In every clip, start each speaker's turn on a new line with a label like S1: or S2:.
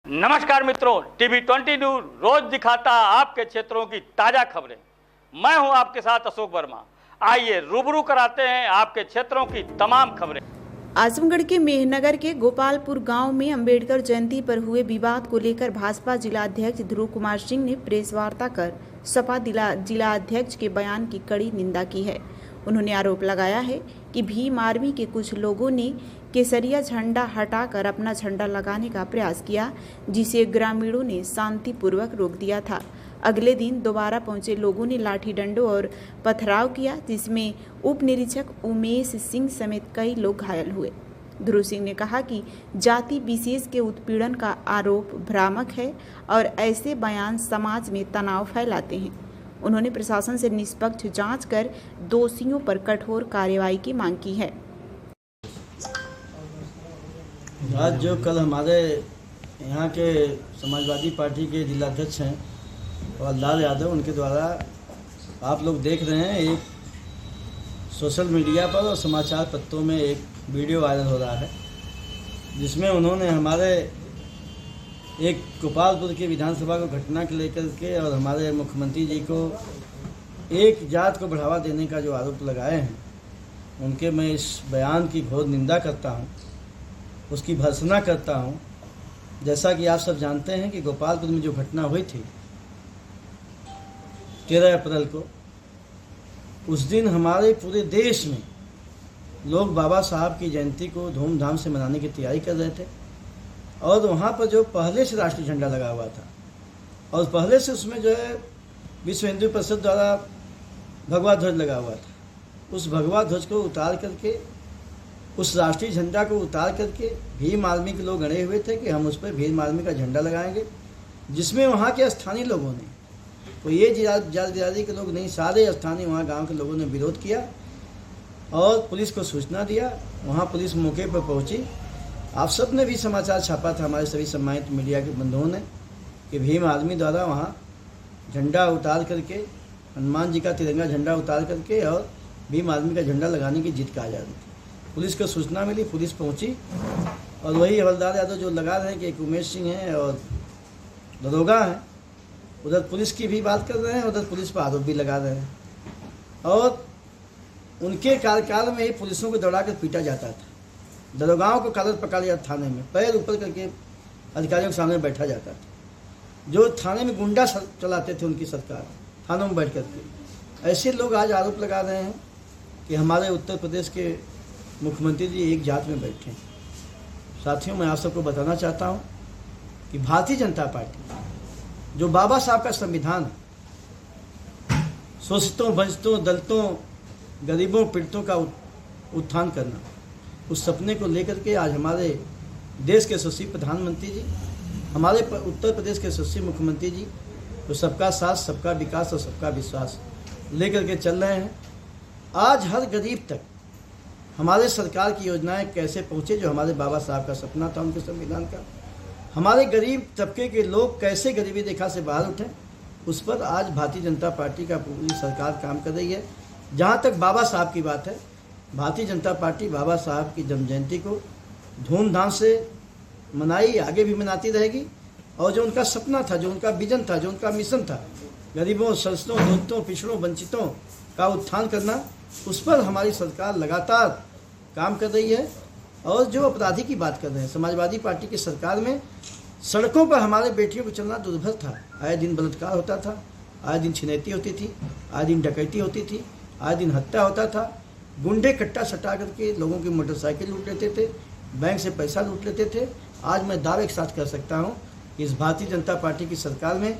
S1: नमस्कार मित्रों, TV 20 news रोज दिखाता आपके क्षेत्रों की ताजा खबरें। मैं हूं आपके साथ अशोक वर्मा। आइए रूबरू कराते हैं आपके क्षेत्रों की तमाम खबरें।
S2: आजमगढ़ के मेहनगर के गोपालपुर गांव में अंबेडकर जयंती पर हुए विवाद को लेकर भाजपा जिला अध्यक्ष ध्रुव कुमार सिंह ने प्रेस वार्ता कर सपा जिला अध्यक्ष के बयान की कड़ी निंदा की है। उन्होंने आरोप लगाया है कि भीम आर्मी के कुछ लोगों ने केसरिया झंडा हटाकर अपना झंडा लगाने का प्रयास किया, जिसे ग्रामीणों ने शांतिपूर्वक रोक दिया था। अगले दिन दोबारा पहुंचे लोगों ने लाठी डंडों और पथराव किया, जिसमें उप निरीक्षक उमेश सिंह समेत कई लोग घायल हुए। ध्रुव सिंह ने कहा कि जाति विशेष के उत्पीड़न का आरोप भ्रामक है और ऐसे बयान समाज में तनाव फैलाते हैं। उन्होंने प्रशासन से निष्पक्ष जांच कर दोषियों पर कठोर कार्रवाई की मांग की है।
S3: आज जो कल हमारे यहाँ के समाजवादी पार्टी के जिलाध्यक्ष हैं और लाल यादव, उनके द्वारा आप लोग देख रहे हैं एक सोशल मीडिया पर और समाचार पत्रों में एक वीडियो वायरल हो रहा है, जिसमें उन्होंने हमारे एक गोपालपुर की विधानसभा को घटना को लेकर के और हमारे मुख्यमंत्री जी को एक जात को बढ़ावा देने का जो आरोप लगाए हैं, उनके मैं इस बयान की घोर निंदा करता हूं, उसकी भर्त्सना करता हूं। जैसा कि आप सब जानते हैं कि गोपालपुर में जो घटना हुई थी 13 अप्रैल को, उस दिन हमारे पूरे देश में लोग बाबा साहब की जयंती को धूमधाम से मनाने की तैयारी कर रहे थे और वहाँ पर जो पहले से राष्ट्रीय झंडा लगा हुआ था और पहले से उसमें जो है विश्व हिंदू परिषद द्वारा भगवा ध्वज लगा हुआ था, उस भगवा ध्वज को उतार करके, उस राष्ट्रीय झंडा को उतार करके भीम आर्मी के लोग अड़े हुए थे कि हम उस पर भीम आर्मी का झंडा लगाएंगे, जिसमें वहाँ के स्थानीय लोगों ने, तो ये जात बिरादरी के लोग नहीं, सारे स्थानीय वहाँ गांव के लोगों ने विरोध किया और पुलिस को सूचना दिया। वहाँ पुलिस मौके पर पहुँची। आप सब ने भी समाचार छापा था, हमारे सभी सम्मानित मीडिया के बंधुओं ने, कि भीम आर्मी द्वारा वहाँ झंडा उतार करके, हनुमान जी का तिरंगा झंडा उतार करके और भीम आर्मी का झंडा लगाने की जिद कहा जा रही थी। पुलिस को सूचना मिली, पुलिस पहुंची और वही हवलदार यादव जो लगा रहे हैं कि एक उमेश सिंह हैं और दरोगा हैं, उधर पुलिस की भी बात कर रहे हैं, उधर पुलिस पर आरोप भी लगा रहे हैं। और उनके कार्यकाल में ही पुलिसों को दौड़ा कर पीटा जाता था, दरोगाओं को कॉलर पकड़ लिया थाने में, पैर ऊपर करके अधिकारियों के सामने बैठा जाता था। जो थाने में गुंडा चलाते थे उनकी सरकार, थानों में बैठ करके, ऐसे लोग आज आरोप लगा रहे हैं कि हमारे उत्तर प्रदेश के मुख्यमंत्री जी एक जात में बैठे हैं। साथियों, मैं आप सबको बताना चाहता हूं कि भारतीय जनता पार्टी, जो बाबा साहब का संविधान है, शोषितों, वंचितों, दलितों, गरीबों, पीड़ितों का उत्थान करना, उस सपने को लेकर के आज हमारे देश के यशस्वी प्रधानमंत्री जी, हमारे उत्तर प्रदेश के यशस्वी मुख्यमंत्री जी, तो सबका साथ, सबका विकास और सबका विश्वास लेकर के चल रहे हैं। आज हर गरीब तक हमारे सरकार की योजनाएं कैसे पहुंचे, जो हमारे बाबा साहब का सपना था उनके संविधान का, हमारे गरीब तबके के लोग कैसे गरीबी रेखा से बाहर उठें, उस पर आज भारतीय जनता पार्टी का पूरी सरकार काम कर रही है। जहाँ तक बाबा साहब की बात है, भारतीय जनता पार्टी बाबा साहब की जन्म जयंती को धूमधाम से मनाई, आगे भी मनाती रहेगी। और जो उनका सपना था, जो उनका विजन था, जो उनका मिशन था, गरीबों, शोषितों, दलितों, पिछड़ों, वंचितों का उत्थान करना, उस पर हमारी सरकार लगातार काम कर रही है। और जो अपराधी की बात कर रहे हैं, समाजवादी पार्टी की सरकार में सड़कों पर हमारे बेटियों को चलना दुर्भर था। आए दिन बलात्कार होता था, आए दिन छिनैती होती थी, आए दिन डकैती होती थी, आए दिन हत्या होता था। गुंडे कट्टा सटा करके लोगों की मोटरसाइकिल लूट लेते थे, बैंक से पैसा लूट लेते थे। आज मैं दावे के साथ कह सकता हूँ कि इस भारतीय जनता पार्टी की सरकार में,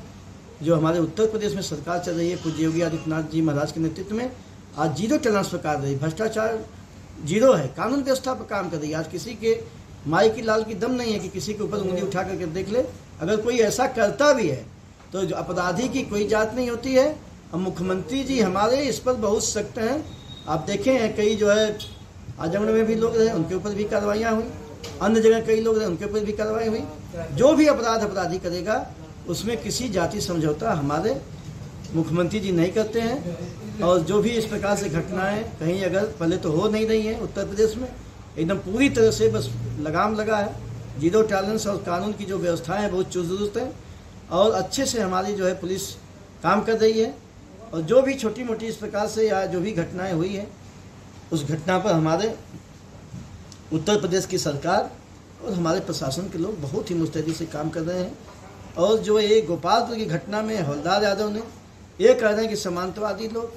S3: जो हमारे उत्तर प्रदेश में सरकार चल रही है पूज्य योगी आदित्यनाथ जी महाराज के नेतृत्व में, आज जीरो टॉलरेंस पर कार्य रही, भ्रष्टाचार जीरो है, कानून व्यवस्था पर काम कर रही है। आज किसी के माई की लाल की दम नहीं है कि किसी के ऊपर उंगली उठा करके देख ले। अगर कोई ऐसा करता भी है तो जो अपराधी की कोई जात नहीं होती है। और मुख्यमंत्री जी हमारे इस पर बहुत सख्त हैं। आप देखें हैं, कई जो है आजमगढ़ में भी लोग रहे, उनके ऊपर भी कार्रवाइयाँ हुई, अन्य जगह कई लोग रहे, उनके ऊपर भी कार्रवाई हुई। जो भी अपराधी करेगा उसमें किसी जाति समझौता हमारे मुख्यमंत्री जी नहीं करते हैं। और जो भी इस प्रकार से घटनाएं कहीं अगर पहले तो हो नहीं रही हैं उत्तर प्रदेश में, एकदम पूरी तरह से बस लगाम लगा है। जीरो टॉलरेंस और कानून की जो व्यवस्थाएं हैं बहुत चुस्त दुरुस्त हैं और अच्छे से हमारी जो है पुलिस काम कर रही है। और जो भी छोटी मोटी इस प्रकार से या जो भी घटनाएं हुई हैं उस घटना पर हमारे उत्तर प्रदेश की सरकार और हमारे प्रशासन के लोग बहुत ही मुस्तैदी से काम कर रहे हैं। और जो ये गोपालपुर की घटना में हवलदार यादव ने ये कह रहे हैं कि समांतवादी लोग,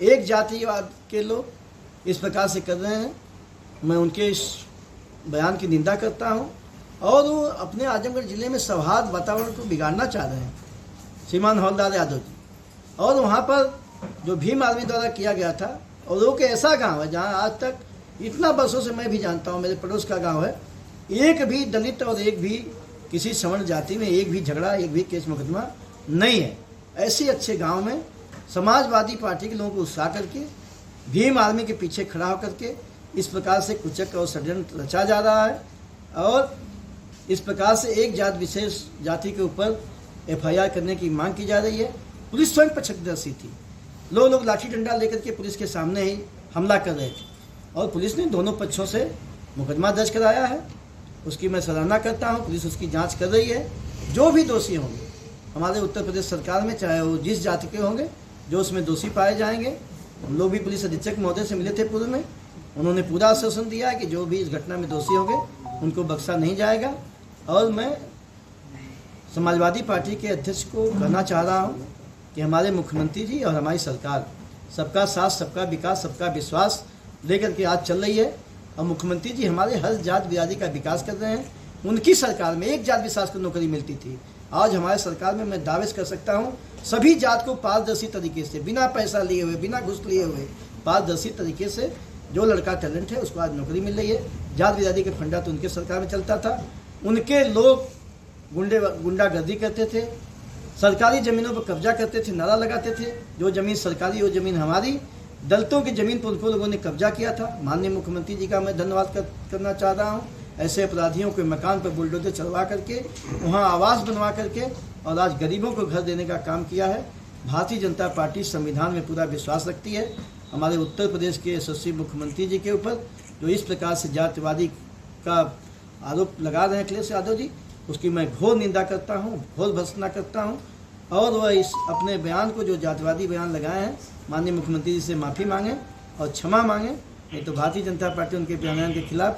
S3: एक जातिवाद के लोग इस प्रकार से कर रहे हैं, मैं उनके इस बयान की निंदा करता हूं। और वो अपने आजमगढ़ ज़िले में सौहार्द वातावरण को बिगाड़ना चाह रहे हैं श्रीमान हवलदार यादव जी। और वहाँ पर जो भीम आर्मी द्वारा किया गया था, और वो कि ऐसा गांव है जहाँ आज तक इतना वर्षों से मैं भी जानता हूँ, मेरे पड़ोस का गांव है, एक भी दलित और एक भी किसी सवर्ण जाति में एक भी झगड़ा, एक भी केस मुकदमा नहीं है। ऐसे अच्छे गांव में समाजवादी पार्टी के लोगों को उकसा करके भीम आर्मी के पीछे खड़ा होकर के इस प्रकार से कुचक और षड्यंत्र रचा जा रहा है। और इस प्रकार से एक जात विशेष जाति के ऊपर FIR करने की मांग की जा रही है। पुलिस स्वयं पक्षपातदर्शी थी, लोग लाठी डंडा लेकर के पुलिस के सामने ही हमला कर रहे थे और पुलिस ने दोनों पक्षों से मुकदमा दर्ज कराया है। उसकी मैं सराहना करता हूं। पुलिस उसकी जांच कर रही है। जो भी दोषी होंगे हमारे उत्तर प्रदेश सरकार में, चाहे वो जिस जाति के होंगे, जो उसमें दोषी पाए जाएंगे, हम लोग भी पुलिस अधीक्षक महोदय से मिले थे पूर्व में, उन्होंने पूरा आश्वासन दिया है कि जो भी इस घटना में दोषी होंगे उनको बख्शा नहीं जाएगा। और मैं समाजवादी पार्टी के अध्यक्ष को कहना चाह रहा हूं कि हमारे मुख्यमंत्री जी और हमारी सरकार सबका साथ, सबका विकास, सबका विश्वास लेकर के आज चल रही है। और मुख्यमंत्री जी हमारे हर जात बिरादरी का विकास कर रहे हैं। उनकी सरकार में एक जात विशेष को नौकरी मिलती थी, आज हमारे सरकार में मैं दावे कर सकता हूं सभी जात को पारदर्शी तरीके से, बिना पैसा लिए हुए, बिना घूस लिए हुए, पारदर्शी तरीके से जो लड़का टैलेंट है उसको आज नौकरी मिल रही है। जात बिरादरी का फंडा तो उनके सरकार में चलता था। उनके लोग गुंडागर्दी करते थे, सरकारी ज़मीनों पर कब्जा करते थे, नारा लगाते थे जो ज़मीन सरकारी वो ज़मीन हमारी। दलितों की ज़मीन पर उनको लोगों ने कब्जा किया था। माननीय मुख्यमंत्री जी का मैं धन्यवाद करना चाह रहा हूँ। ऐसे अपराधियों के मकान पर बुलडोजर चलवा करके वहाँ आवास बनवा करके और आज गरीबों को घर देने का काम किया है। भारतीय जनता पार्टी संविधान में पूरा विश्वास रखती है। हमारे उत्तर प्रदेश के यशस्वी मुख्यमंत्री जी के ऊपर जो इस प्रकार से जातिवादी का आरोप लगा रहे हैं अखिलेश यादव जी, उसकी मैं घोर निंदा करता हूं, घोर भर्त्सना करता हूं। और वह इस अपने बयान को, जो जातिवादी बयान लगाए हैं, माननीय मुख्यमंत्री जी से माफ़ी मांगें और क्षमा मांगें, नहीं तो भारतीय जनता पार्टी उनके बयान के खिलाफ